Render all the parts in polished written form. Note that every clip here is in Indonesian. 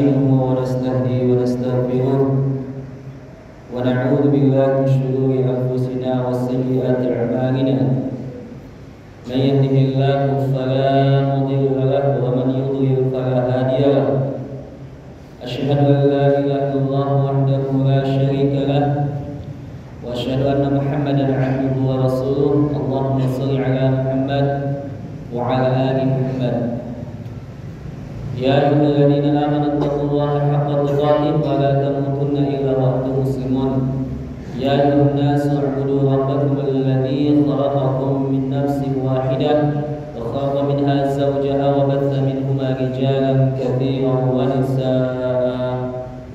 ونستهدي ونستغفره ونعوذ بالله من شرور أنفسنا وسيئات أعمالنا من يهده الله فلا مضل له ومن يضلل فلا هادي له أشهد أن لا إله إلا الله وحده لا شريك له وأشهد أن محمدا عبده ورسوله اللهم صل على محمد وعلى آل محمد يا أيها الذين آمنوا اتقوا الله حق تقاته ولا تموتن إلا وأنتم مسلمون يا أيها الناس اعبدوا ربكم الذي خلقكم من نفس واحدة وخلق منها زوجها وبث منهما رجالا كثيرا ونساء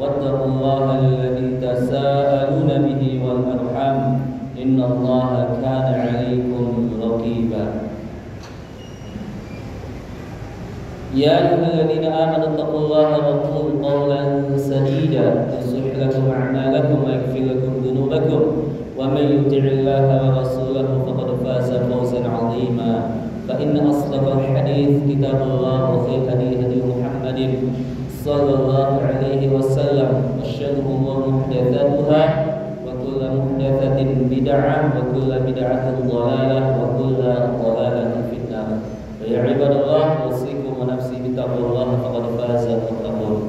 واتقوا الله الذي تساءلون به والأرحام إن الله كان عليكم رقيبا يا أيها الذين آمنوا اتقوا الله وقولوا قولا سديدا يصلح لكم أعمالكم ويغفر لكم ذنوبكم ومن يطع الله ورسوله فقد فاز فوزا عظيما فإن أصدق الحديث كتاب الله وخير الهدي هدي محمد صلى الله عليه وسلم وشر الأمور محدثاتها وكل محدثة بدعة وكل بدعة ضلالة وكل ضلالة في النار يا عباد الله أوصيكم ونفسي بتقوى الله فقد فاز المتقون.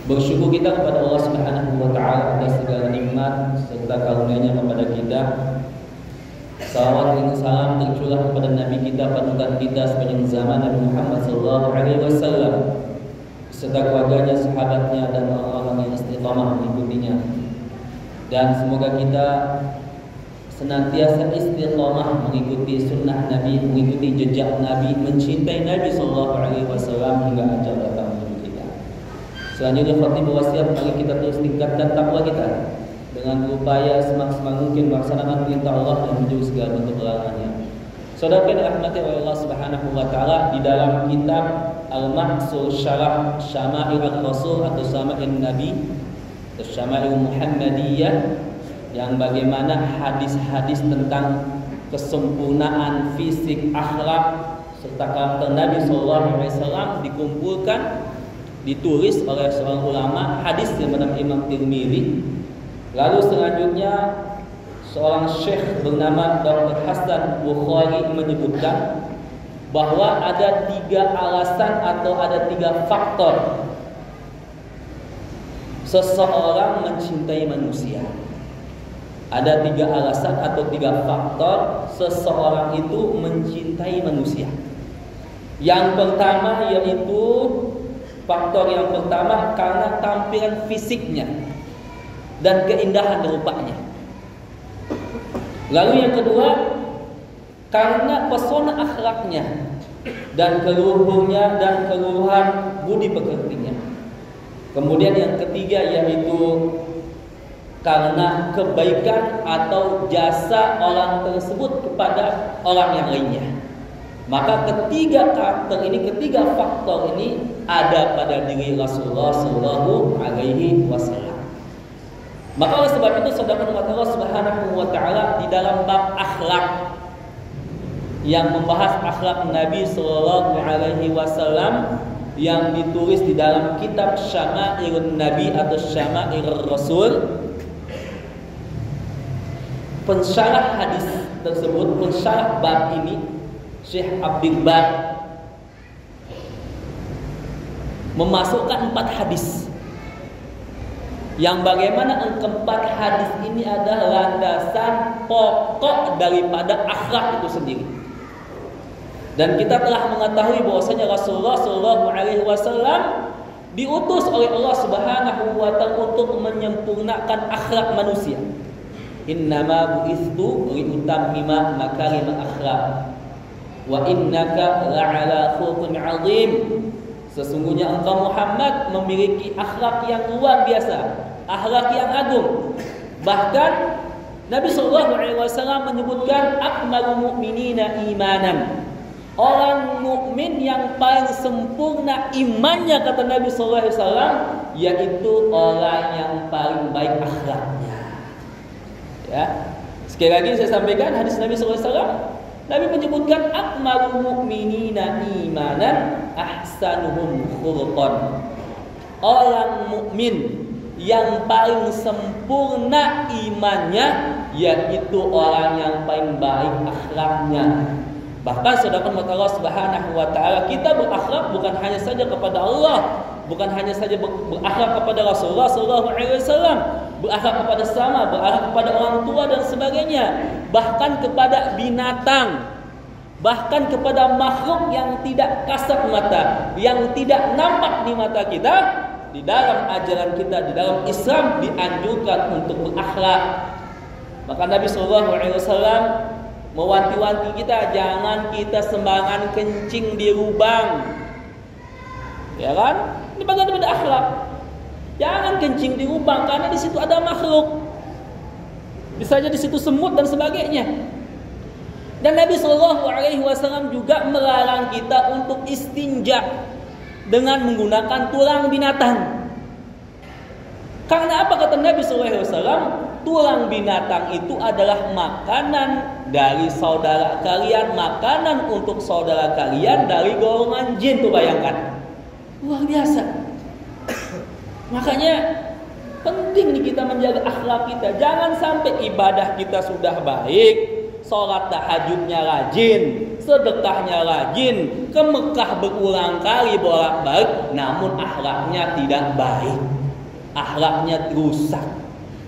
Bersyukur kita kepada Allah Subhanahu wa taala atas segala nikmat serta karunia-Nya kepada kita. Salawat dan salam tercurah kepada Nabi kita, panutan kita sepanjang zaman, Nabi Muhammad sallallahu alaihi wasallam, serta keluarganya, sahabatnya dan orang-orang yang istiqamah mengikutinya. Dan semoga kita senantiasa istiqamah mengikuti sunnah Nabi, mengikuti jejak Nabi, mencintai Nabi sallallahu alaihi wasallam hingga ajal datang menuju kita. Selanjutnya khatib berwasiat mari kita terus tingkatkan takwa kita dengan berupaya semaksimal mungkin melaksanakan perintah Allah dan menjauhi segala bentuk larangannya. Saudara yang dirahmati oleh Allah Subhanahu wa taala, di dalam kitab Al-Mahsul Syarah Syama'il Rasul atau Syama'il Nabi atau Syama'il Muhammadiyah, yang bagaimana hadis-hadis tentang kesempurnaan fisik, akhlak serta karakter Nabi sallallahu alaihi wasallam dikumpulkan, ditulis oleh seorang ulama, hadis yang bernama Imam Tirmidzi. Lalu selanjutnya seorang syekh bernama Dr. Hasan Bukhari menyebutkan bahwa ada 3 alasan atau ada 3 faktor seseorang mencintai manusia. Ada 3 alasan atau 3 faktor seseorang itu mencintai manusia. Yang pertama yaitu faktor yang pertama karena tampilan fisiknya dan keindahan rupanya. Lalu yang kedua karena pesona akhlaknya dan keluhurnya dan keluhuran budi pekertinya. Kemudian yang ketiga yaitu karena kebaikan atau jasa orang tersebut kepada orang yang lainnya. Maka ketiga karakter ini, ketiga faktor ini ada pada diri Rasulullah sallallahu alaihi wasallam. Maka oleh sebab itu saudara Allah Subhanahu wa taala di dalam bab akhlak yang membahas akhlak Nabi sallallahu alaihi wasallam yang ditulis di dalam kitab Syama'ilun Nabi atau Syama'il Rasul, pensyarah hadis tersebut, pensyarah bab ini, Syekh Abdul Bar memasukkan 4 hadis yang bagaimana 4 hadis ini adalah landasan pokok daripada akhlak itu sendiri. Dan kita telah mengetahui bahwasanya Rasulullah sallallahu alaihi wasallam diutus oleh Allah Subhanahu wa taala untuk menyempurnakan akhlak manusia. Innama bu'istu liutammima makarimal akhlak wa innaka la'ala khuluqin 'azim. Sesungguhnya engkau Muhammad memiliki akhlak yang luar biasa, akhlak yang agung. Bahkan Nabi sallallahu alaihi wasallam menyebutkan akmalul mu'minina imanan. Orang mukmin yang paling sempurna imannya, kata Nabi sallallahu alaihi wasallam, yaitu orang yang paling baik akhlaknya. Ya. Sekali lagi saya sampaikan hadis Nabi sallallahu alaihi wasallam, Nabi menyebutkan akmalul mu'minina imanan ahsanuhum khuluqan. Orang mukmin yang paling sempurna imannya yaitu orang yang paling baik akhlaknya. Bahkan saudara Allah Subhanahu wa taala, kita berakhlak bukan hanya saja kepada Allah, bukan hanya saja berakhlak kepada Rasulullah sallallahu alaihi wasallam, berakhlak kepada sama, berakhlak kepada orang tua dan sebagainya, bahkan kepada binatang, bahkan kepada makhluk yang tidak kasat mata, yang tidak nampak di mata kita. Di dalam ajaran kita, di dalam Islam dianjurkan untuk berakhlak. Maka Nabi sallallahu alaihi wasallam mewanti-wanti kita, jangan kita sembarangan kencing di lubang. Ya kan? Ini bagian daripada akhlak. Jangan kencing di lubang karena di situ ada makhluk. Bisa saja di situ semut dan sebagainya. Dan Nabi sallallahu alaihi wasallam juga melarang kita untuk istinja dengan menggunakan tulang binatang. Karena apa kata Nabi sallallahu alaihi wasallam? Tulang binatang itu adalah makanan dari saudara kalian, makanan untuk saudara kalian dari golongan jin. Tuh bayangkan, luar biasa. Makanya penting nih kita menjaga akhlak kita. Jangan sampai ibadah kita sudah baik, sholat tahajudnya rajin, sedekahnya rajin, ke Mekah berulang kali bolak-balik, namun akhlaknya tidak baik, akhlaknya rusak.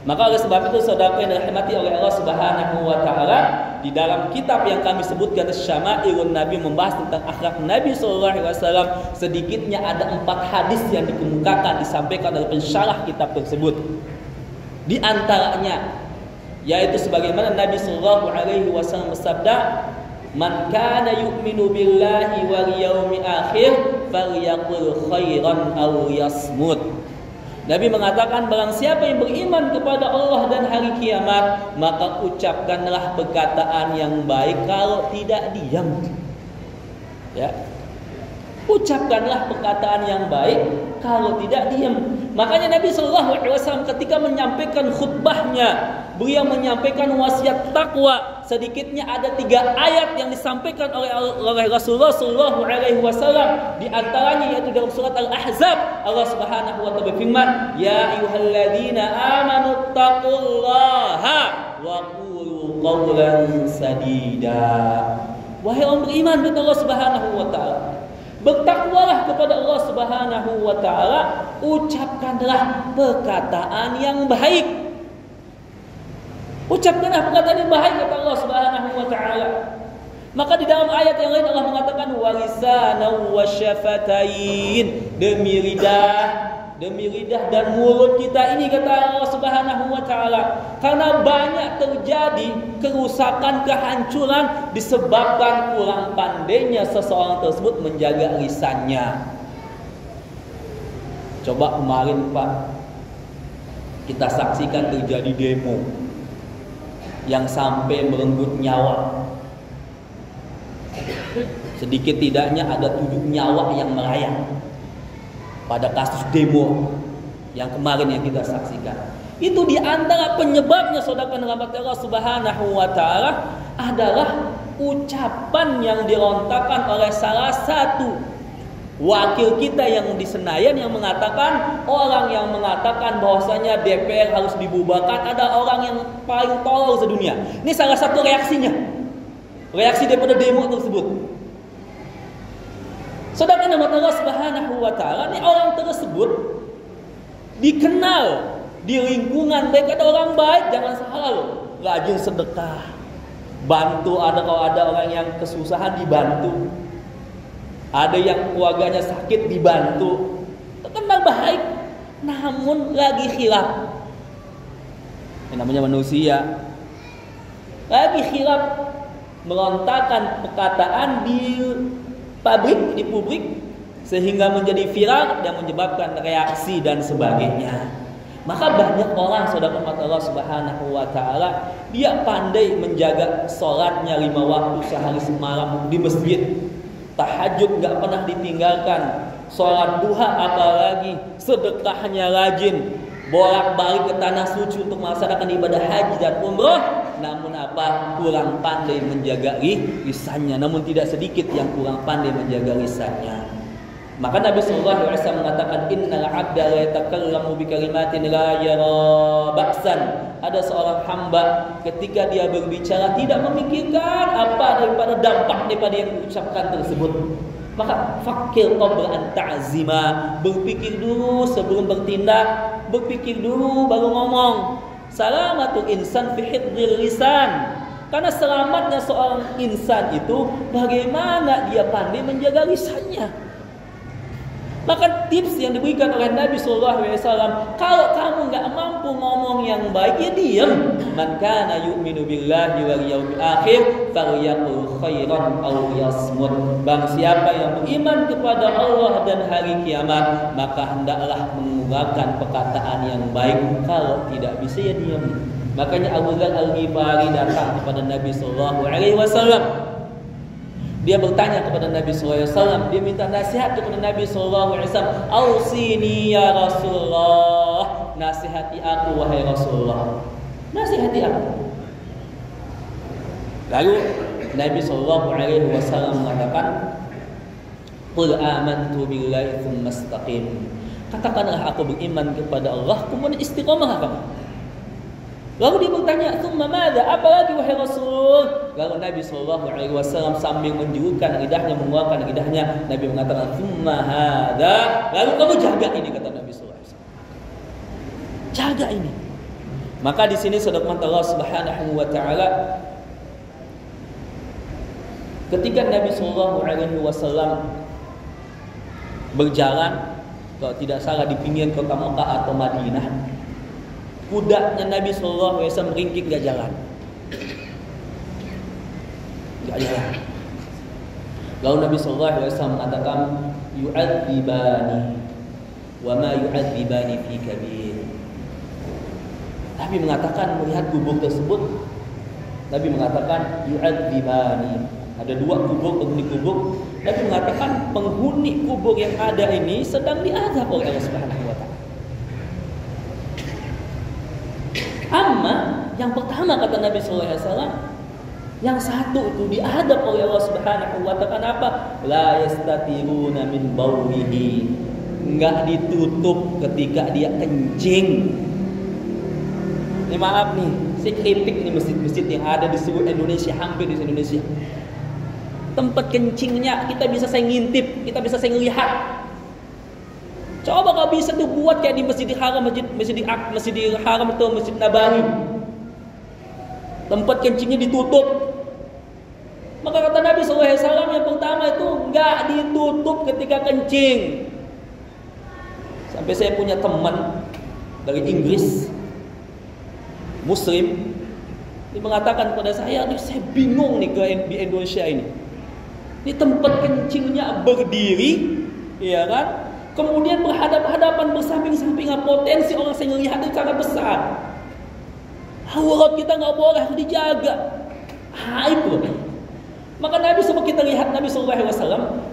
Maka oleh sebab itu saudara yang dirahmati oleh Allah Subhanahu wa taala, di dalam kitab yang kami sebutkan Syama'ilun Nabi membahas tentang akhlak Nabi sallallahu alaihi wasallam, sedikitnya ada 4 hadis yang dikemukakan disampaikan oleh pensyarah kitab tersebut. Di antaranya yaitu sebagaimana Nabi sallallahu alaihi wasallam bersabda, "Man kana yu'minu billahi wal yaumil akhir falyaqul khairan aw yasmut." Nabi mengatakan, barang siapa yang beriman kepada Allah dan hari kiamat, maka ucapkanlah perkataan yang baik, kalau tidak diam. Ya. Ucapkanlah perkataan yang baik, kalau tidak diam. Makanya Nabi sallallahu alaihi wasallam ketika menyampaikan khutbahnya, beliau menyampaikan wasiat takwa. Sedikitnya ada 3 ayat yang disampaikan oleh Rasulullah sallallahu alaihi wasallam. Di antaranya yaitu dalam surat Al-Ahzab, Allah Subhanahu wa taala berfirman, "Ya ayyuhalladzina amanu taqullaha wa qulu qawlan sadida." Wahai orang beriman, kata Allah Subhanahu wa taala, bertakwalah kepada Allah Subhanahu wa taala, ucapkanlah perkataan yang baik. Ucapkanlah perkataan yang baik, kata Allah Subhanahu wa taala. Maka di dalam ayat yang lain Allah mengatakan walisanan wasyafatain, demi lidah dan mulut kita ini, kata Allah Subhanahu wa taala. Karena banyak terjadi kerusakan, kehancuran disebabkan kurang pandainya seseorang tersebut menjaga lisannya. Coba kemarin Pak, kita saksikan terjadi demo yang sampai merenggut nyawa. Sedikit tidaknya ada 7 nyawa yang melayang pada kasus demo yang kemarin yang kita saksikan. Itu di antara penyebabnya, saudara rahmat Allah Subhanahu wa taala, adalah ucapan yang dirontakan oleh salah satu wakil kita yang di Senayan, yang mengatakan, orang yang mengatakan bahwasanya DPR harus dibubarkan ada orang yang paling tolol sedunia. Ini salah satu reaksinya, reaksi daripada demo tersebut. Saudara rahmat Allah Subhanahu wa taala, ini orang tersebut dikenal di lingkungan mereka ada orang baik, jangan salah loh, rajin sedekah, bantu, ada kalau ada orang yang kesusahan dibantu, ada yang keluarganya sakit dibantu, terkenal baik, namun lagi khilaf. Ini namanya manusia, lagi khilaf, merontakan perkataan di publik, sehingga menjadi viral dan menyebabkan reaksi dan sebagainya. Maka banyak orang, saudara Allah Subhanahu wa taala, dia pandai menjaga sholatnya 5 waktu sehari semalam di masjid, tahajud gak pernah ditinggalkan, sholat duha apalagi, sedekahnya rajin, bolak-balik ke tanah suci untuk melaksanakan ibadah haji dan umrah. namun apa? Kurang pandai menjaga lisannya. Namun tidak sedikit yang kurang pandai menjaga lisannya. Maka Nabi sallallahu alaihi wasallam mengatakan, innal 'abda la yatakallamu bi kalimatin la yara ba'san. Ada seorang hamba ketika dia berbicara tidak memikirkan apa daripada dampak daripada yang diucapkan tersebut. Maka fakir qabla an ta'zima, berpikir dulu sebelum bertindak, berpikir dulu baru ngomong. Salamatul insan fi hifdzil lisan. Karena selamatnya seorang insan itu bagaimana dia pandai menjaga lisannya. Maka tips yang diberikan oleh Nabi SAW, kalau kamu nggak mampu ngomong yang baik, ya diam. Man kana yu'minu billahi wal yawmil akhir falyaqul khairan aw yasmut. Bang siapa yang beriman kepada Allah dan hari kiamat, maka hendaklah mengeluarkan perkataan yang baik. Kalau tidak bisa, ya diam. Makanya Abu Dzar Al-Ghifari datang kepada Nabi SAW. Dia bertanya kepada Nabi SAW, dia minta nasihat kepada Nabi SAW. Ausini ya Rasulullah, nasihati aku wahai Rasulullah, nasihati aku. Lalu Nabi SAW mengatakan, Qul amantu billahi tsumma istaqim. Katakanlah aku beriman kepada Allah, kemudian istiqomah kamu. Lalu dia bertanya, "Tsumma madza?" Apalagi wahai Rasul? Lalu Nabi SAW sambil menjulurkan lidahnya, mengeluarkan lidahnya, Nabi mengatakan, "Tsumma hadza." Lalu kamu jaga ini, kata Nabi SAW. Jaga ini. Maka di sini saudara Allah Subhanahu wa taala, ketika Nabi SAW berjalan, kalau tidak salah di pinggir kota Mekah atau Madinah, kudanya Nabi SAW meringkik, gak jalan. Gak jalan. Lalu Nabi SAW mengatakan, yu'adzibani wa ma yu'adzibani fi kabir. Nabi mengatakan melihat kubur tersebut, Nabi mengatakan yu'adzibani. Ada dua kubur, penghuni kubur. Nabi mengatakan penghuni kubur yang ada ini sedang diazab oleh Allah Subhanahu wa taala. Amma yang pertama kata Nabi SAW, yang satu itu diadab oleh Allah Subhanahu wa taala. Kenapa? La yastatiruna min bawlihi. Enggak ditutup ketika dia kencing. Ini maaf nih, saya kritik nih masjid-masjid yang ada di seluruh Indonesia, hampir di seluruh Indonesia. Tempat kencingnya kita bisa saya ngintip, kita bisa saya ngelihat. Coba kalau bisa tuh buat kayak di Masjidil Haram, Masjidil Haram atau Masjid Nabawi. Tempat kencingnya ditutup. Maka kata Nabi SAW yang pertama itu enggak ditutup ketika kencing. Sampai saya punya teman dari Inggris, Muslim, dia mengatakan kepada saya bingung nih di Indonesia ini. Ini tempat kencingnya berdiri, ya kan? Kemudian berhadap-hadapan, bersamping-sampingan, potensi orang saya melihat itu sangat besar. Aurat kita nggak boleh, harus dijaga. Aib loh. Maka Nabi sama kita lihat Nabi SAW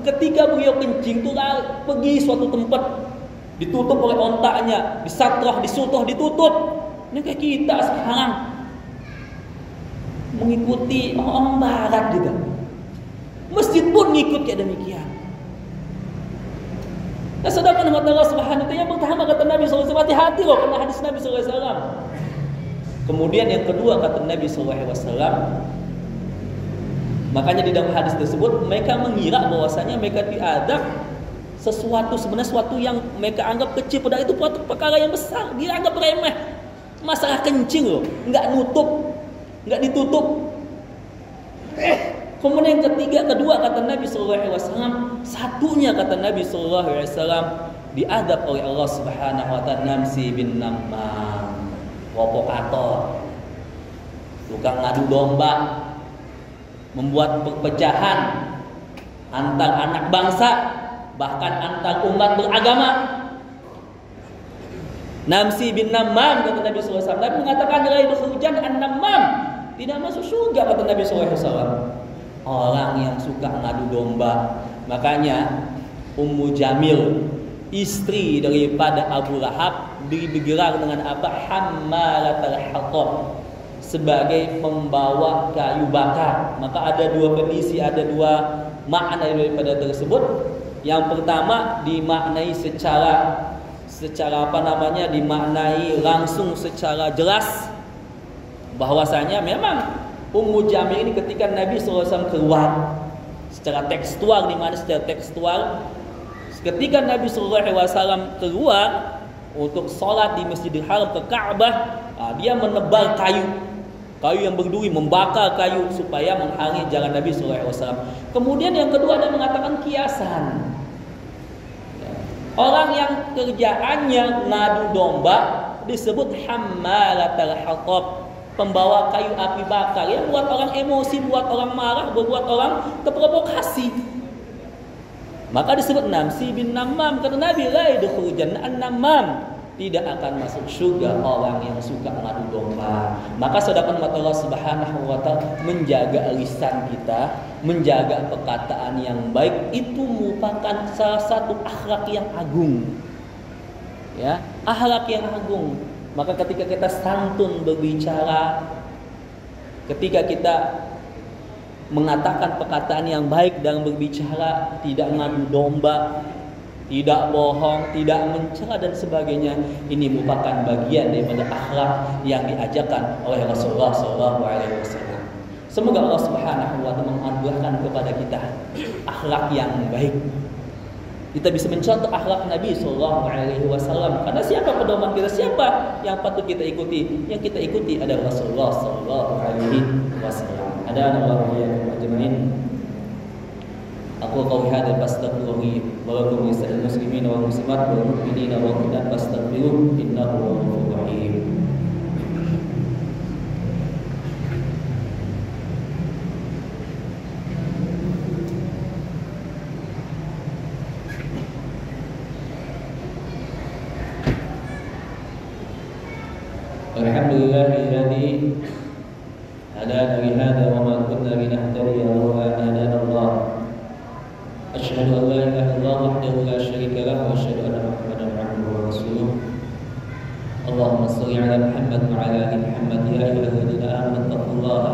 ketika beliau kencing itu pergi suatu tempat, ditutup oleh ontaknya, disatrah, disutoh, ditutup. Ini kayak kita sekarang mengikuti orang barat gitu. Masjid pun ngikut kayak demikian. Nah, sedangkan Allah Subhanahu wa taala yang pertama kata Nabi SAW, hati-hati loh karena hadis Nabi SAW. Kemudian yang kedua kata Nabi SAW, makanya di dalam hadis tersebut mereka mengira bahwasanya mereka diadab sesuatu, sebenarnya sesuatu yang mereka anggap kecil, padahal itu perkara yang besar, dia anggap remeh. Masalah kencing loh, nggak nutup, nggak ditutup. Kemudian yang ketiga, kedua kata Nabi SAW, satunya kata Nabi SAW diadab oleh Allah Subhanahu wa taala, namsi bin namam, provokator, tukang ngadu domba, membuat perpecahan antar anak bangsa, bahkan antar umat beragama. Namsi bin namam kata Nabi SAW. Nabi mengatakan la yadkhulul jannah an-namam, tidak masuk surga kata Nabi SAW. Orang yang suka ngadu domba. Makanya Ummu Jamil, istri daripada Abu Lahab, digelar dengan apa? Hammalatul hatab, sebagai pembawa kayu bakar. Maka ada dua kondisi, ada dua makna daripada tersebut. Yang pertama dimaknai secara dimaknai langsung secara jelas bahwasanya memang Ummu Jamil ini ketika Nabi SAW keluar secara tekstual, di mana secara tekstual ketika Nabi SAW keluar untuk sholat di Masjidil Haram ke Ka'bah, dia menebar kayu yang berduri, membakar kayu supaya menghalangi jalan Nabi SAW. Kemudian yang kedua dia mengatakan kiasan. Orang yang kerjaannya ngadu domba disebut hammalatul hatab, pembawa kayu api bakar, yang buat orang emosi, buat orang marah, buat orang terprovokasi. Maka disebut namsi bin namam, kata Nabi, la yadkhulu jannah an-namam, tidak akan masuk surga orang yang suka ngadu domba. Maka saudara Allah Subhanahu wa taala menjaga lisan kita, menjaga perkataan yang baik, itu merupakan salah satu akhlak yang agung. Ya, akhlak yang agung. Maka ketika kita santun berbicara, ketika kita mengatakan perkataan yang baik dalam berbicara, tidak ngadu domba, tidak bohong, tidak mencela dan sebagainya, ini merupakan bagian daripada akhlak yang diajarkan oleh Rasulullah SAW. Semoga Allah Subhanahu wa taala menganugerahkan kepada kita akhlak yang baik. Kita bisa mencontoh akhlak Nabi SAW. Karena siapa pedoman kita? Siapa yang patut kita ikuti? Yang kita ikuti adalah Rasulullah SAW. Ada Allah yang ajmain. Aku qauli hadza fastaghfiruhu wa lakum lisa'il muslimin wal muslimat wal mu'minina wal mu'minat fastaghfiruhu innahu ghafurur rahim. Alhamdulillahilladzi hadana li hadza wa ma kunna linahtadiya lawla an hadana Allah. Asyhadu an la ilaha illallah wahdahu la syarika lahu wa asyhadu anna Muhammadan abduhu wa rasuluh. Allahumma shalli ala Muhammad wa ala ali Muhammad ya ayyuhalladzina amanu taqullaha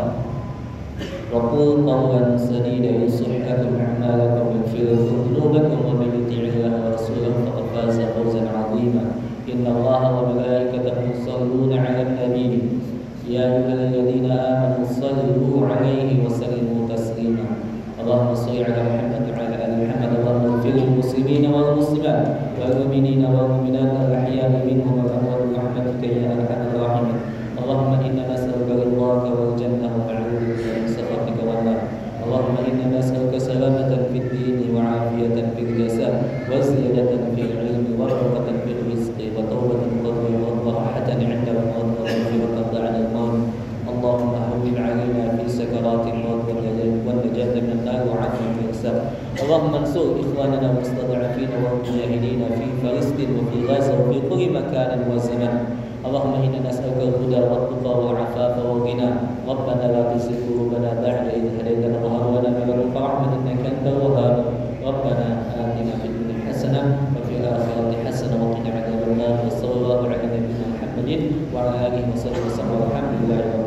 wa qulu qawlan sadida yuslih lakum a'malakum wa yaghfir lakum dhunubakum wa man yuti'illaha wa rasulahu faqad faza fawzan 'azima. Inna Allaha wa malaikatahu yusalluna 'alan nabiy ya ayyuhalladzina amanu sallu 'alaihi wa sallimu taslima. Allahumma shalli ala Muhammad wa ala ali Muhammad. Allahumma ighfir lil muslimina wal muslimat wal mu'minina wal mu'minat al ahya'i minhum wal amwat bi rahmatika ya arhamar rahimin. Allahumma inna nas'aluka ridhaka wal jannah wa na'udzu bika min sakhatika wan nar. Allahumma inna nas'aluka salamatan fid din wa 'afiyatan fil jasad wa ziyadatan fil ilmi wa barakatan fil rizqi wa tawbatan qabla wa rahatan 'inda al-maut wa maghfiratan ba'da al-maut. Allahumma hawwin 'alaina fi sakaratil maut wa najata min an-nar wa 'afina fil hisab. Allahumma ansur ikhwanana al-mustad'afina wal mujahidin fi Palestin wa fi Gaza wa fi kulli makanin wa zaman. Allahumma inna nas'aluka al-huda wat-tuqa wal 'afafa wal ghina. Rabbana la tuzigh qulubana ba'da idh hadaytana wa hab lana min ladunka rahmatan innaka antal wahhab. Rabbana atina fid dunya hasanah wa fil akhirati hasanah wa qina adzaban nar. Sallallahu ala nabiyyina Muhammadin wa ala alihi wa sahbihi wa sallam. Alhamdulillah.